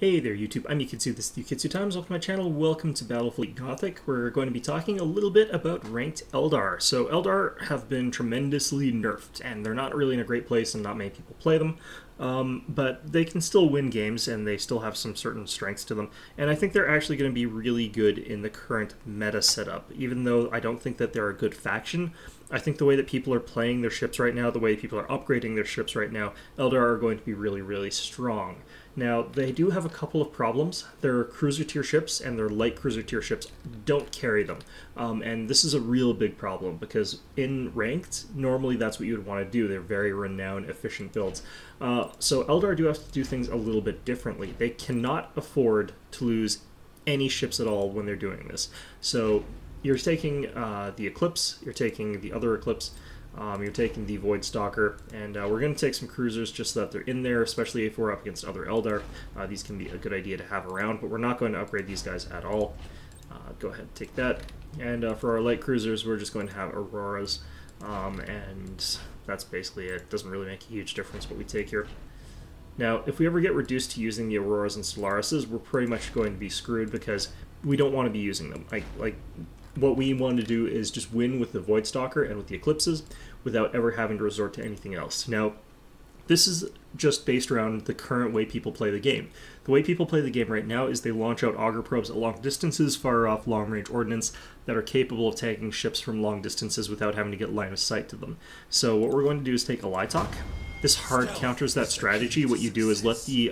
Hey there YouTube, I'm Yukitsu, this is Yukitsu Times, welcome to my channel, welcome to Battlefleet Gothic. We're going to be talking a little bit about ranked Eldar. So Eldar have been tremendously nerfed, and they're not really in a great place and not many people play them. But they can still win games, and they still have some certain strengths to them. And I think they're actually going to be really good in the current meta setup, even though I don't think that they're a good faction. I think the way that people are playing their ships right now, the way people are upgrading their ships right now, Eldar are going to be really, really strong. Now, they do have a couple of problems. Their cruiser tier ships and their light cruiser tier ships don't carry them. And this is a real big problem because in ranked, normally that's what you would want to do. They're very renowned, efficient builds. So Eldar do have to do things a little bit differently. They cannot afford to lose any ships at all when they're doing this. So you're taking the Eclipse, you're taking the other Eclipse, you're taking the Void Stalker, and we're going to take some cruisers just so that they're in there, especially if we're up against other Eldar. These can be a good idea to have around, but we're not going to upgrade these guys at all. Go ahead and take that. And for our light cruisers, we're just going to have Auroras, and that's basically it. Doesn't really make a huge difference what we take here. Now, if we ever get reduced to using the Auroras and Solarises, we're pretty much going to be screwed because we don't want to be using them. Like what we want to do is just win with the Void Stalker and with the Eclipses without ever having to resort to anything else. Now, this is just based around the current way people play the game. The way people play the game right now is they launch out auger probes at long distances, fire off long-range ordnance that are capable of tagging ships from long distances without having to get line of sight to them. So what we're going to do is take a Lighthawk. This hard counters that strategy. What you do is let the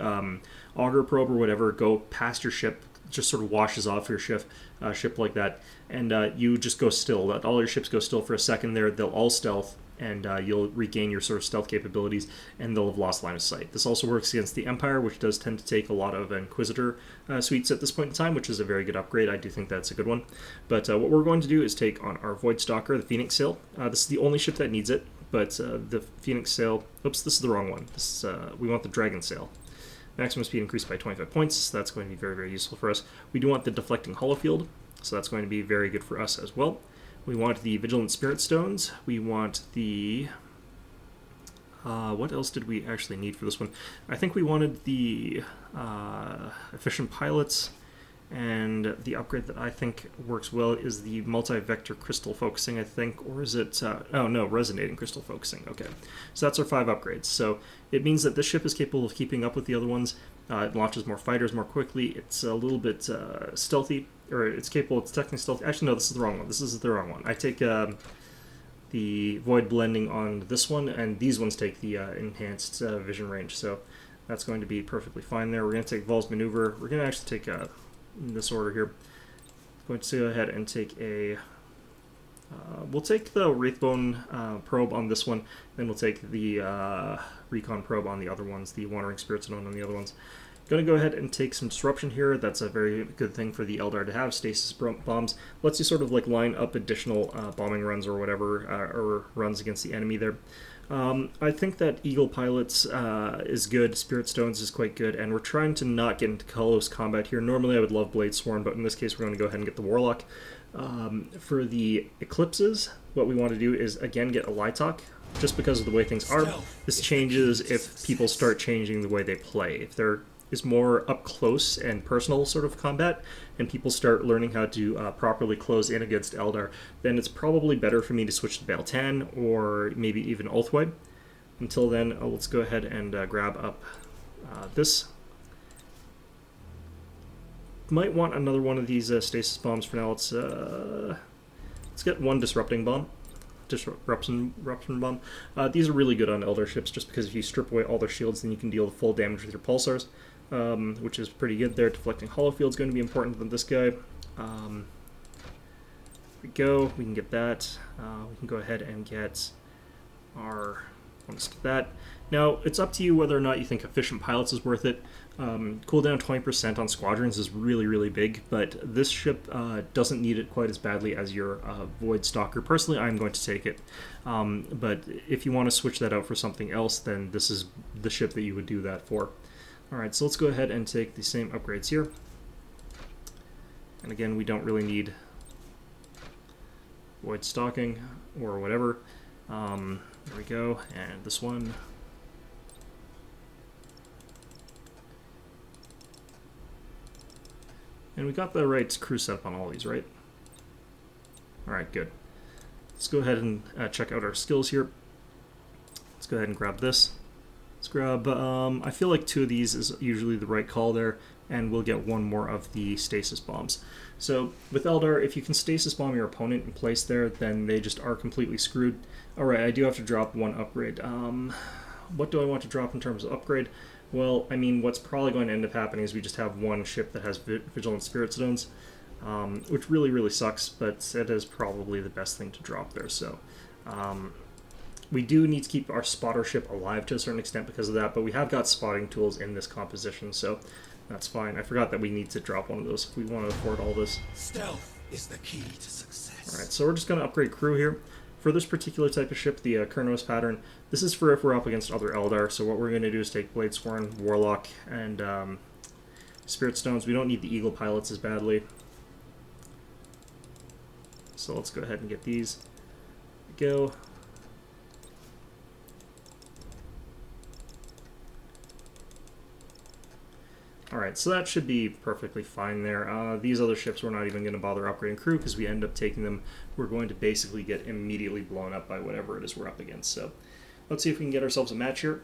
auger probe or whatever go past your ship, just sort of washes off your ship like that, and you just go still. Let all your ships go still for a second there. They'll all stealth, and you'll regain your sort of stealth capabilities, and they'll have lost line of sight. This also works against the Empire, which does tend to take a lot of Inquisitor suites at this point in time, which is a very good upgrade. I do think that's a good one. But what we're going to do is take on our Void Stalker, the Phoenix Sail. This is the only ship that needs it, but the Phoenix Sail... Oops, this is the wrong one. This we want the Dragon Sail. Maximum speed increased by 25 points, so that's going to be very, very useful for us. We do want the Deflecting Holofield, so that's going to be very good for us as well. We want the Vigilant Spirit Stones. We want the... what else did we actually need for this one? I think we wanted the Efficient Pilots, and the upgrade that I think works well is the Multi-Vector Crystal Focusing, I think, or is it... oh, no, Resonating Crystal Focusing, okay. So that's our 5 upgrades. So it means that this ship is capable of keeping up with the other ones. It launches more fighters more quickly. It's a little bit stealthy, or it's capable, it's technically stealthy. Actually, no, this is the wrong one. This is the wrong one. I take the Void Blending on this one, and these ones take the enhanced vision range, so that's going to be perfectly fine there. We're going to take Vol's Maneuver. We're going to actually take in this order here. Going to go ahead and take a... we'll take the Wraithbone probe on this one, then we'll take the Recon probe on the other ones, the Wandering Spirit Stone on the other ones. Going to go ahead and take some Disruption here. That's a very good thing for the Eldar to have. Stasis bombs lets you sort of like line up additional bombing runs or whatever, or runs against the enemy there. I think that Eagle Pilots is good, Spirit Stones is quite good, and we're trying to not get into close combat here. Normally I would love Blade Sworn, but in this case we're going to go ahead and get the Warlock. For the Eclipses, what we want to do is again get a Lighthawk, just because of the way things are. This changes if people start changing the way they play. If there is more up close and personal sort of combat, and people start learning how to properly close in against Eldar, then it's probably better for me to switch to Baltan or maybe even Ulthweb. Until then, let's go ahead and grab up this. Might want another one of these stasis bombs for now. Let's get one disrupting bomb. Disruption bomb. These are really good on Eldar ships, just because if you strip away all their shields, then you can deal the full damage with your pulsars, which is pretty good there. Deflecting Holofield is going to be important than this guy. Here we go. We can get that. We can go ahead and get our ones to that. Now, it's up to you whether or not you think Efficient Pilots is worth it. Cooldown 20% on Squadrons is really, really big, but this ship doesn't need it quite as badly as your Void Stalker. Personally, I'm going to take it, but if you want to switch that out for something else, then this is the ship that you would do that for. Alright, so let's go ahead and take the same upgrades here. And again, we don't really need Void Stalking or whatever. There we go, and this one. And we got the right crew setup on all these, right? Alright, good. Let's go ahead and check out our skills here. Let's go ahead and grab this. Let's grab, I feel like 2 of these is usually the right call there, and we'll get 1 more of the stasis bombs. So with Eldar, if you can stasis bomb your opponent in place there, then they just are completely screwed. Alright, I do have to drop 1 upgrade. What do I want to drop in terms of upgrade? Well, I mean, what's probably going to end up happening is we just have 1 ship that has Vigilant Spirit Stones, which really, really sucks, but it is probably the best thing to drop there. So we do need to keep our spotter ship alive to a certain extent because of that, but we have got spotting tools in this composition, so that's fine. I forgot that we need to drop 1 of those if we want to afford all this. Stealth is the key to success. Alright, so we're just going to upgrade crew here. For this particular type of ship, the Kurnos pattern, this is for if we're up against other Eldar, so what we're going to do is take Bladesworn, Warlock, and Spirit Stones. We don't need the Eagle pilots as badly. So let's go ahead and get these. Go. Alright, so that should be perfectly fine there. These other ships we're not even going to bother upgrading crew because we end up taking them. We're going to basically get immediately blown up by whatever it is we're up against. So let's see if we can get ourselves a match here.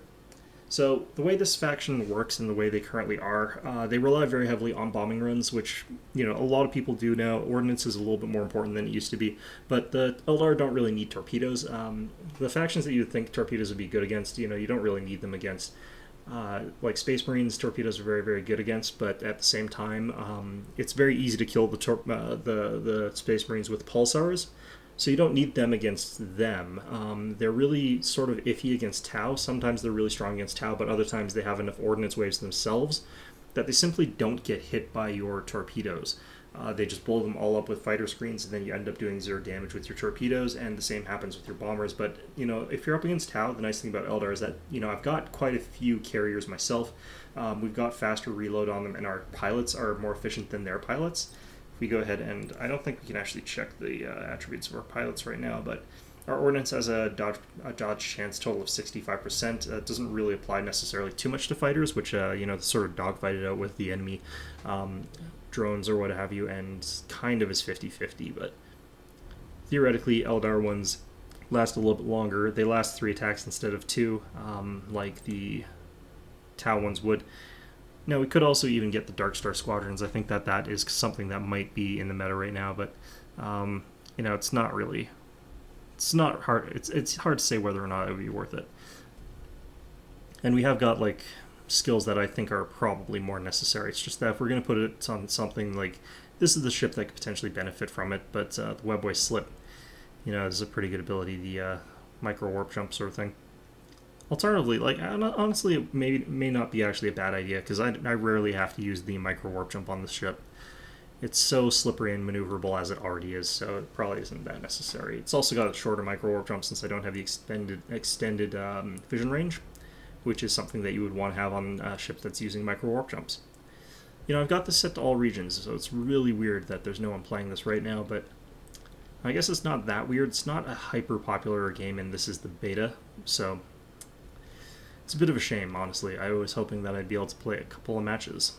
So the way this faction works and the way they currently are, they rely very heavily on bombing runs, which, you know, a lot of people do now. Ordnance is a little bit more important than it used to be, but the Eldar don't really need torpedoes. The factions that you would think torpedoes would be good against, you know, you don't really need them against. Like Space Marines, torpedoes are very, very good against, but at the same time, it's very easy to kill the Space Marines with pulsars, so you don't need them against them. They're really sort of iffy against Tau. Sometimes they're really strong against Tau, but other times they have enough ordnance waves themselves that they simply don't get hit by your torpedoes. They just blow them all up with fighter screens, and then you end up doing 0 damage with your torpedoes, and the same happens with your bombers. But, you know, if you're up against Tau, the nice thing about Eldar is that, you know, I've got quite a few carriers myself. We've got faster reload on them, and our pilots are more efficient than their pilots. If we go ahead and, I don't think we can actually check the attributes of our pilots right now, but our ordnance has a dodge chance total of 65%. That doesn't really apply necessarily too much to fighters, which, you know, sort of dogfight it out with the enemy drones or what have you, and kind of is 50-50, but theoretically Eldar ones last a little bit longer. They last 3 attacks instead of 2, like the Tau ones would. Now we could also even get the Darkstar squadrons. I think that that is something that might be in the meta right now, but you know, it's not really, it's not hard, it's hard to say whether or not it would be worth it. And we have got like skills that I think are probably more necessary. It's just that if we're going to put it on something like, this is the ship that could potentially benefit from it, but the Webway Slip, you know, is a pretty good ability, the micro warp jump sort of thing. Alternatively, like, honestly, it may not be actually a bad idea, because I rarely have to use the micro warp jump on this ship. It's so slippery and maneuverable as it already is, so it probably isn't that necessary. It's also got a shorter micro warp jump since I don't have the extended vision range, which is something that you would want to have on a ship that's using micro warp jumps. You know, I've got this set to all regions, so it's really weird that there's no one playing this right now, but I guess it's not that weird. It's not a hyper-popular game, and this is the beta, so it's a bit of a shame, honestly. I was hoping that I'd be able to play a couple of matches.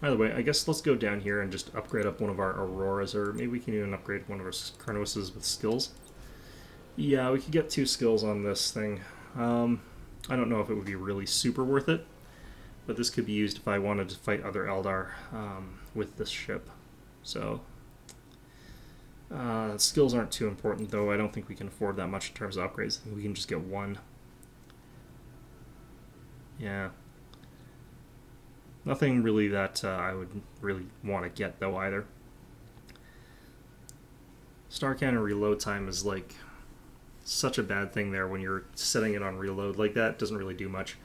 By the way, I guess let's go down here and just upgrade up one of our Auroras, or maybe we can even upgrade one of our Kernoses with skills. Yeah, we could get 2 skills on this thing. I don't know if it would be really super worth it, but this could be used if I wanted to fight other Eldar with this ship. So, skills aren't too important, though. I don't think we can afford that much in terms of upgrades. I think we can just get 1. Yeah. Nothing really that I would really want to get, though, either. Star Cannon reload time is, like, such a bad thing there when you're setting it on reload. Like, that doesn't really do much.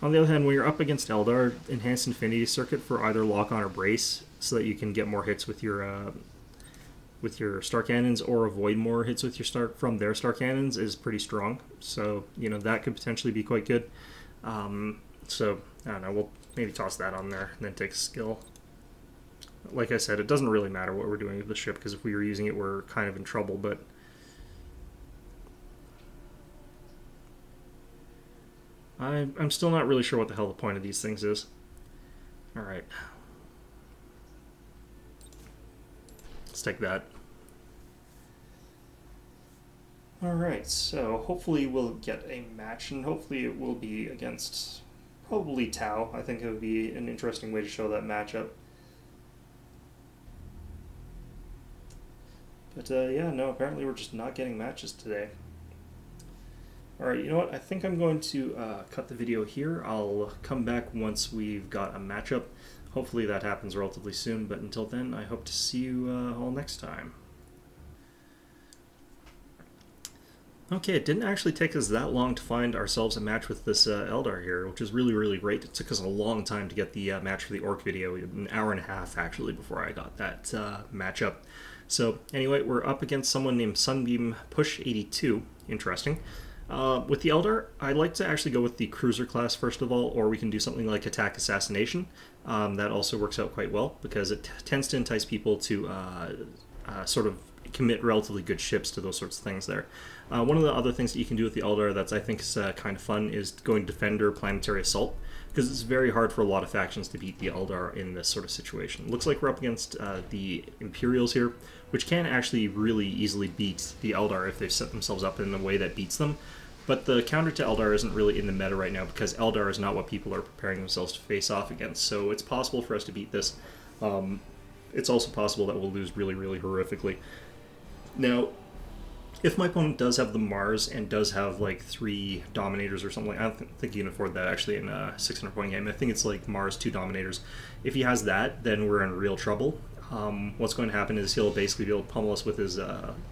On the other hand, when you're up against Eldar, Enhanced Infinity Circuit for either lock-on or brace, so that you can get more hits with your Star Cannons or avoid more hits with your from their Star Cannons, is pretty strong. So, you know, that could potentially be quite good. So, I don't know, we'll maybe toss that on there and then take a skill. Like I said, it doesn't really matter what we're doing with the ship, because if we were using it, we're kind of in trouble, but I'm still not really sure what the hell the point of these things is. Alright. Let's take that. Alright, so hopefully we'll get a match, and hopefully it will be against probably Tau. I think it would be an interesting way to show that matchup. But yeah, no, apparently we're just not getting matches today. Alright, you know what? I think I'm going to cut the video here. I'll come back once we've got a matchup. Hopefully that happens relatively soon, but until then, I hope to see you all next time. Okay, it didn't actually take us that long to find ourselves a match with this Eldar here, which is really, really great. It took us a long time to get the match for the Orc video, an hour and a half actually, before I got that matchup. So anyway, we're up against someone named Sunbeam Push 82. Interesting. With the Eldar, I like to actually go with the Cruiser class first of all, or we can do something like Attack Assassination. That also works out quite well, because it tends to entice people to sort of commit relatively good ships to those sorts of things there. One of the other things that you can do with the Eldar that's I think is kind of fun is going Defender Planetary Assault, because it's very hard for a lot of factions to beat the Eldar in this sort of situation. Looks like we're up against the Imperials here, which can actually really easily beat the Eldar if they've set themselves up in a way that beats them. But the counter to Eldar isn't really in the meta right now, because Eldar is not what people are preparing themselves to face off against, so it's possible for us to beat this. It's also possible that we'll lose really, really horrifically. Now, if my opponent does have the Mars and does have like 3 Dominators or something, I don't think you can afford that actually in a 600 point game. I think it's like Mars, 2 Dominators. If he has that, then we're in real trouble. What's going to happen is he'll basically be able to pummel us with his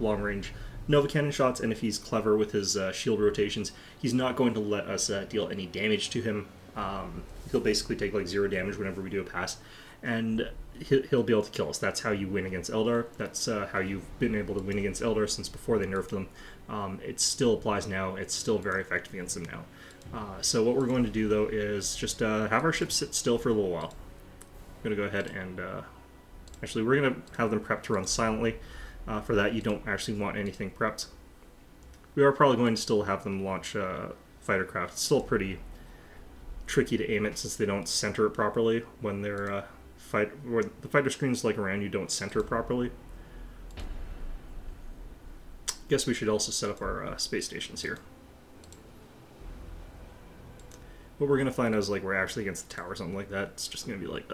long range Nova Cannon shots, and if he's clever with his shield rotations, he's not going to let us deal any damage to him. He'll basically take like 0 damage whenever we do a pass, and he'll be able to kill us. That's how you win against Eldar. That's how you've been able to win against Eldar since before they nerfed them. It still applies now. It's still very effective against them now. So what we're going to do, though, is just have our ships sit still for a little while. I'm going to go ahead and... actually, we're going to have them prepped to run silently. For that, you don't actually want anything prepped. We are probably going to still have them launch fighter craft. It's still pretty tricky to aim it since they don't center it properly when they're... where the fighter screens like around you don't center properly. Guess we should also set up our space stations here. What we're gonna find is like we're actually against the tower or something like that. It's just gonna be like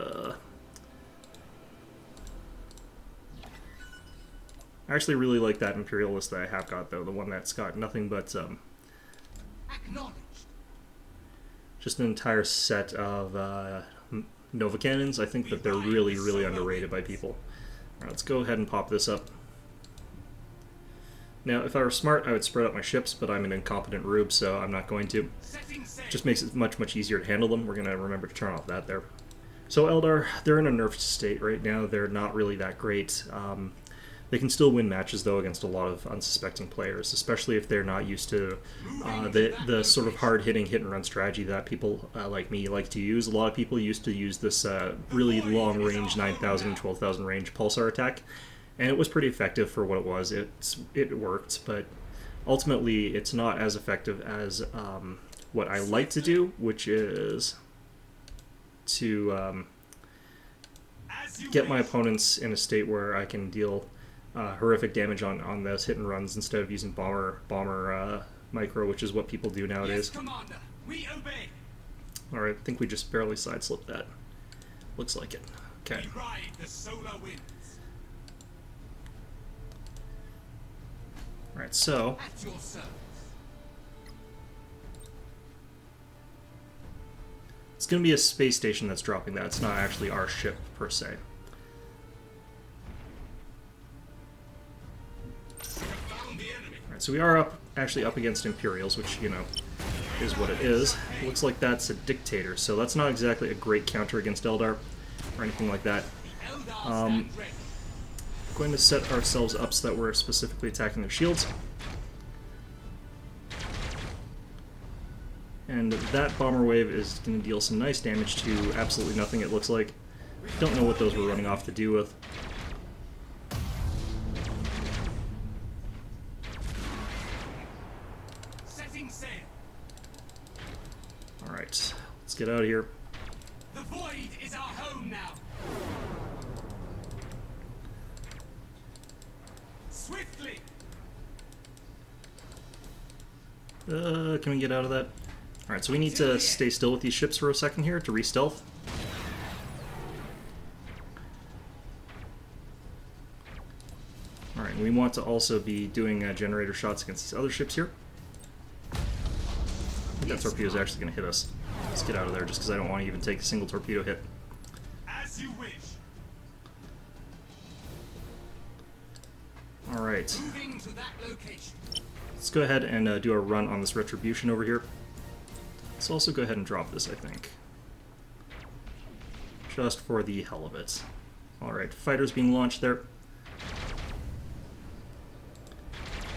I actually really like that Imperialist that I have got though, the one that's got nothing but just an entire set of Nova Cannons. I think that they're really, really underrated by people. Alright, let's go ahead and pop this up. Now, if I were smart, I would spread out my ships, but I'm an incompetent rube, so I'm not going to. Just makes it much, much easier to handle them. We're going to remember to turn off that there. So Eldar, they're in a nerfed state right now. They're not really that great. They can still win matches, though, against a lot of unsuspecting players, especially if they're not used to the sort of hard-hitting hit-and-run strategy that people like me like to use. A lot of people used to use this really long-range 9,000 and 12,000 range pulsar attack, and it was pretty effective for what it was. It worked, but ultimately it's not as effective as what I like to do, which is to get my opponents in a state where I can deal horrific damage on those hit and runs instead of using bomber micro, which is what people do nowadays. Yes, Commander. We obey. All right, I think we just barely sideslipped that. Looks like it. Okay. We ride the solar winds. All right, so at your service. It's going to be a space station that's dropping that. It's not actually our ship per se. So we are actually up against Imperials, which, you know, is what it is. It looks like that's a Dictator, so that's not exactly a great counter against Eldar or anything like that. Going to set ourselves up so that we're specifically attacking their shields. And that bomber wave is going to deal some nice damage to absolutely nothing, it looks like. Don't know what those were running off to do with. Alright, let's get out of here. The void is our home now. Swiftly. Can we get out of that? Alright, so we need to stay still with these ships for a second here to re-stealth. Alright, we want to also be doing generator shots against these other ships here. I think that torpedo is actually going to hit us. Let's get out of there just because I don't want to even take a single torpedo hit. As you wish. Alright. Moving to that location. Let's go ahead and do a run on this retribution over here. Let's also go ahead and drop this, I think. Just for the hell of it. Alright, fighters being launched there.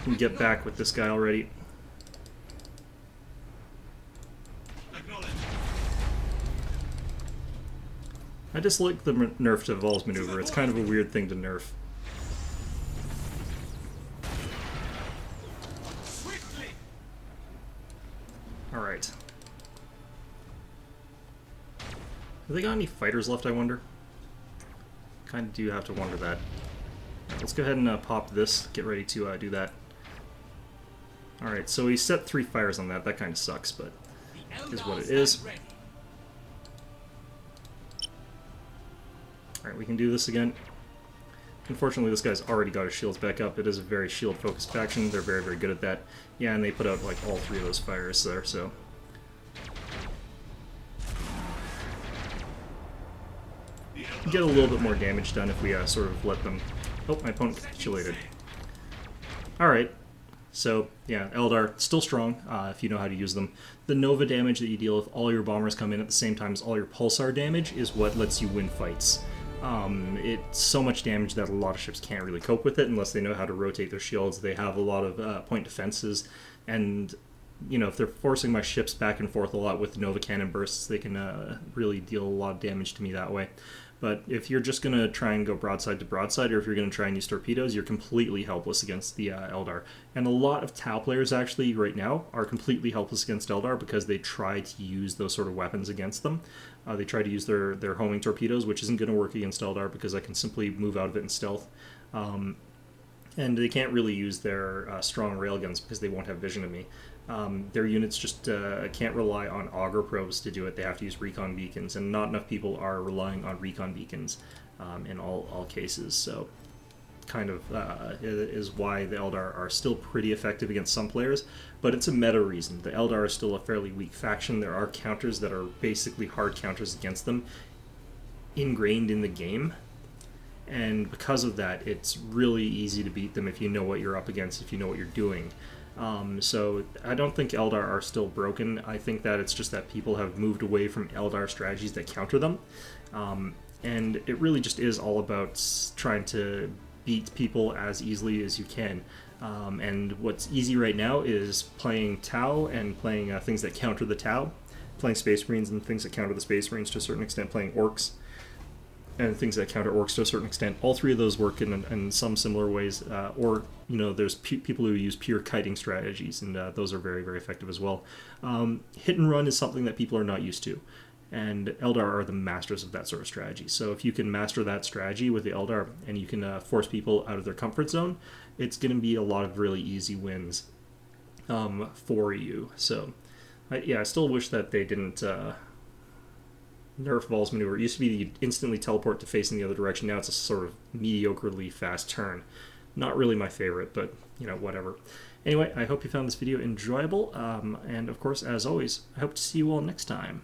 We can get back with this guy already. Acknowledge. I dislike the nerf to Vol's maneuver. It's kind of a weird thing to nerf. Swiftly. Alright. Have they got any fighters left, I wonder? Kind of do have to wonder that. Right, let's go ahead and pop this. Get ready to do that. Alright, so we set 3 fires on that. That kind of sucks, but is what it is. Alright, we can do this again. Unfortunately, this guy's already got his shields back up. It is a very shield-focused faction. They're very, very good at that. Yeah, and they put out like all 3 of those fires there, so... get a little bit more damage done if we sort of let them... Oh, my opponent capitulated. Alright. So, yeah, Eldar, still strong, if you know how to use them. The Nova damage that you deal with, all your bombers come in at the same time as all your Pulsar damage, is what lets you win fights. It's so much damage that a lot of ships can't really cope with it unless they know how to rotate their shields. They have a lot of point defenses, and, you know, if they're forcing my ships back and forth a lot with Nova cannon bursts, they can really deal a lot of damage to me that way. But if you're just going to try and go broadside to broadside, or if you're going to try and use torpedoes, you're completely helpless against the Eldar. And a lot of Tau players actually right now are completely helpless against Eldar because they try to use those sort of weapons against them. They try to use their homing torpedoes, which isn't going to work against Eldar because I can simply move out of it in stealth. And they can't really use their strong railguns because they won't have vision of me. Their units just can't rely on auger probes to do it. They have to use recon beacons, and not enough people are relying on recon beacons in all cases. So, kind of is why the Eldar are still pretty effective against some players, but it's a meta reason. The Eldar are still a fairly weak faction. There are counters that are basically hard counters against them ingrained in the game. And because of that, it's really easy to beat them if you know what you're up against, if you know what you're doing. So I don't think Eldar are still broken. I think that it's just that people have moved away from Eldar strategies that counter them. And it really just is all about trying to beat people as easily as you can. And what's easy right now is playing Tau and playing things that counter the Tau, playing Space Marines and things that counter the Space Marines to a certain extent, playing Orcs and things that counter Orcs to a certain extent. All 3 of those work in some similar ways, or, you know, there's people who use pure kiting strategies, and those are very, very effective as well. Hit and run is something that people are not used to, and Eldar are the masters of that sort of strategy. So if you can master that strategy with the Eldar, and you can force people out of their comfort zone, it's going to be a lot of really easy wins for you. So, yeah, I still wish that they didn't... nerf Vol's maneuver. It used to be you instantly teleport to facing the other direction. Now it's a sort of mediocrely fast turn. Not really my favorite, but, you know, whatever. Anyway, I hope you found this video enjoyable, and of course, as always, I hope to see you all next time.